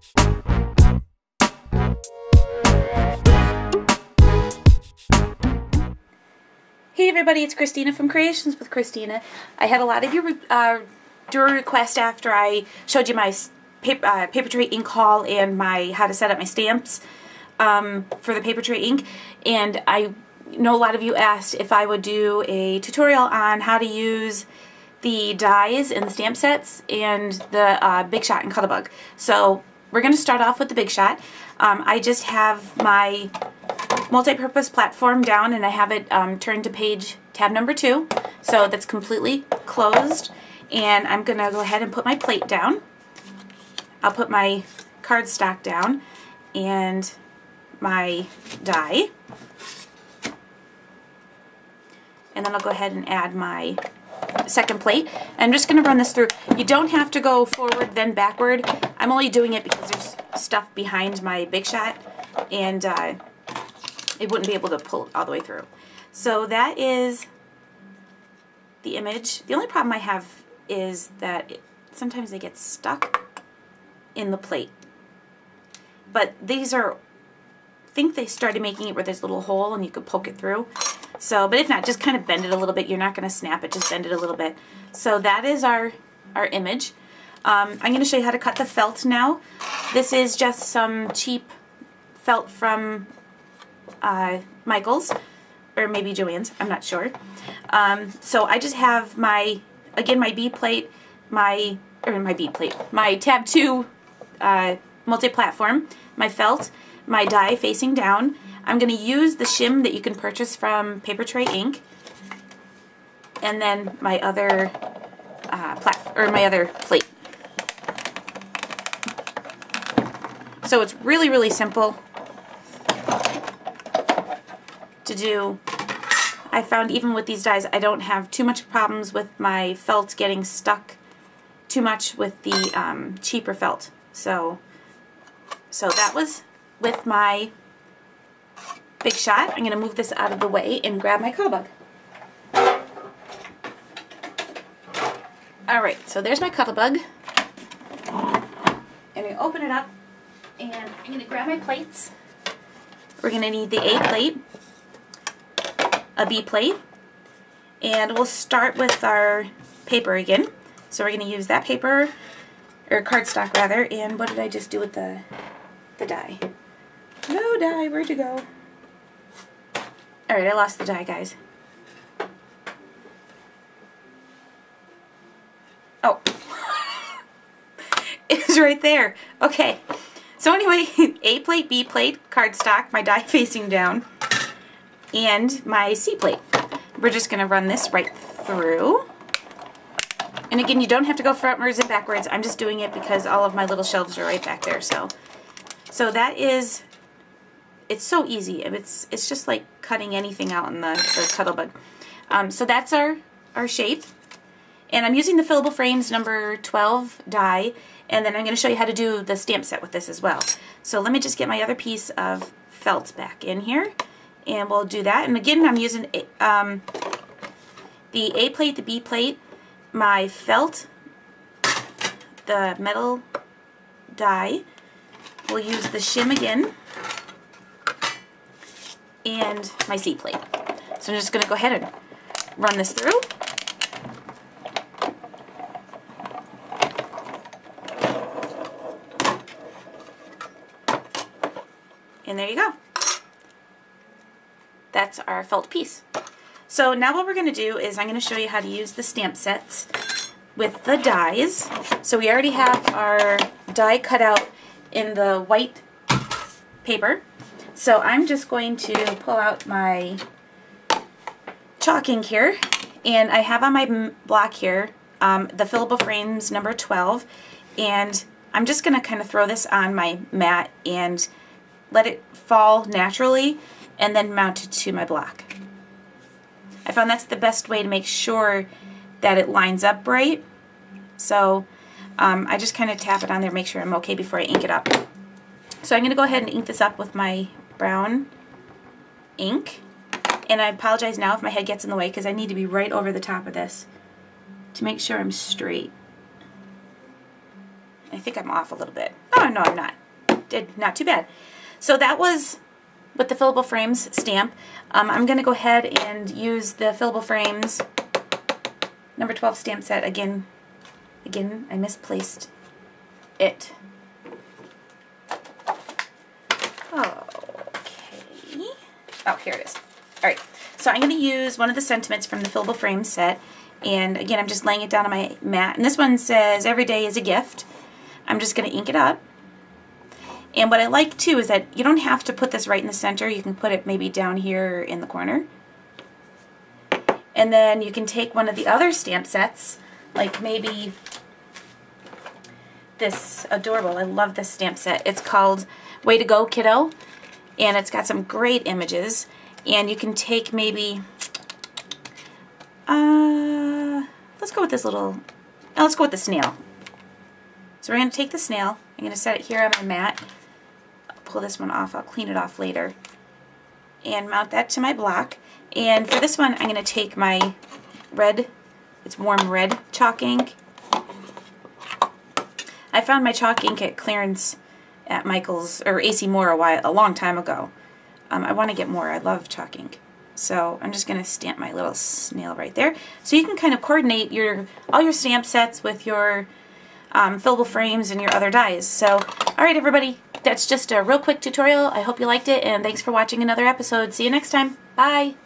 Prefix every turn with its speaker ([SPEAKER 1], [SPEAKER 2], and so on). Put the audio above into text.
[SPEAKER 1] Hey everybody, it's Christina from Creations with Christina. I had a lot of you do a request after I showed you my paper tray ink haul and how to set up my stamps for the paper tray ink, and I know a lot of you asked if I would do a tutorial on how to use the dies and the stamp sets and the Big Shot and Cuttlebug. So we're going to start off with the Big Shot. I just have my multi-purpose platform down, and I have it turned to tab number 2, so that's completely closed. And I'm going to go ahead and put my plate down. I'll put my cardstock down and my die, and then I'll go ahead and add my second plate. I'm just going to run this through. You don't have to go forward then backward. I'm only doing it because there's stuff behind my Big Shot, and it wouldn't be able to pull it all the way through. So that is the image. The only problem I have is that sometimes they get stuck in the plate. But these are, I think they started making it where there's a little hole and you could poke it through. So, but if not, just kind of bend it a little bit. You're not going to snap it, just bend it a little bit. So that is our image. I'm going to show you how to cut the felt now. This is just some cheap felt from Michael's, or maybe Joann's, I'm not sure. So I just have my B plate, my tab 2 multi-platform, my felt, my die facing down. I'm going to use the shim that you can purchase from Paper Tray Ink, and then my other plate. So it's really, really simple to do. I found even with these dies I don't have too much problems with my felt getting stuck too much with the cheaper felt. So that was with my Big Shot. I'm going to move this out of the way and grab my Cuttlebug. Alright, so there's my Cuttlebug. I'm going to open it up, and I'm going to grab my plates. We're going to need the A plate, a B plate, and we'll start with our paper again. So we're going to use that paper, or cardstock rather, and what did I just do with the die? No die, where'd you go? Alright, I lost the die, guys. Oh. It's right there. Okay. So anyway, A plate, B plate, cardstock, my die facing down, and my C plate. We're just going to run this right through. And again, you don't have to go frontwards and backwards. I'm just doing it because all of my little shelves are right back there. So that is, it's so easy. It's just like cutting anything out in the Cuttlebug. So that's our shape. And I'm using the fillable frames number 12 die, and then I'm going to show you how to do the stamp set with this as well. So let me just get my other piece of felt back in here, and we'll do that. And again, I'm using the A plate, the B plate, my felt, the metal die. We'll use the shim again, and my C plate. So I'm just going to go ahead and run this through. And there you go. That's our felt piece. So now what we're going to do is I'm going to show you how to use the stamp sets with the dies. So we already have our die cut out in the white paper. So I'm just going to pull out my chalk ink here, and I have on my block here the fillable frames number 12, and I'm just going to kind of throw this on my mat and let it fall naturally, and then mount it to my block. I found that's the best way to make sure that it lines up right. So I just kind of tap it on there, make sure I'm okay before I ink it up. So I'm going to go ahead and ink this up with my brown ink. And I apologize now if my head gets in the way, because I need to be right over the top of this to make sure I'm straight. I think I'm off a little bit. Oh No, I'm not. Did not too bad. So that was with the fillable frames stamp. I'm going to go ahead and use the fillable frames number 12 stamp set again. Again, I misplaced it. Okay. Oh, here it is. All right. So I'm going to use one of the sentiments from the fillable frames set. And again, I'm just laying it down on my mat. And this one says, "Every day is a gift." I'm just going to ink it up. And what I like too is that you don't have to put this right in the center. You can put it maybe down here in the corner. And then you can take one of the other stamp sets, like maybe this adorable, I love this stamp set. It's called Way to Go Kiddo. And it's got some great images. And you can take maybe, let's go with this little, let's go with the snail. So we're going to take the snail. I'm going to set it here on my mat. I'll pull this one off. I'll clean it off later. And mount that to my block. And for this one, I'm going to take my red, it's warm red chalk ink. I found my chalk ink at clearance at Michael's, or AC Moore a long time ago. I want to get more. I love chalk ink. So I'm just going to stamp my little snail right there. So you can kind of coordinate all your stamp sets with your fillable frames and your other dies. So, alright everybody, that's just a real quick tutorial. I hope you liked it, and thanks for watching another episode. See you next time. Bye!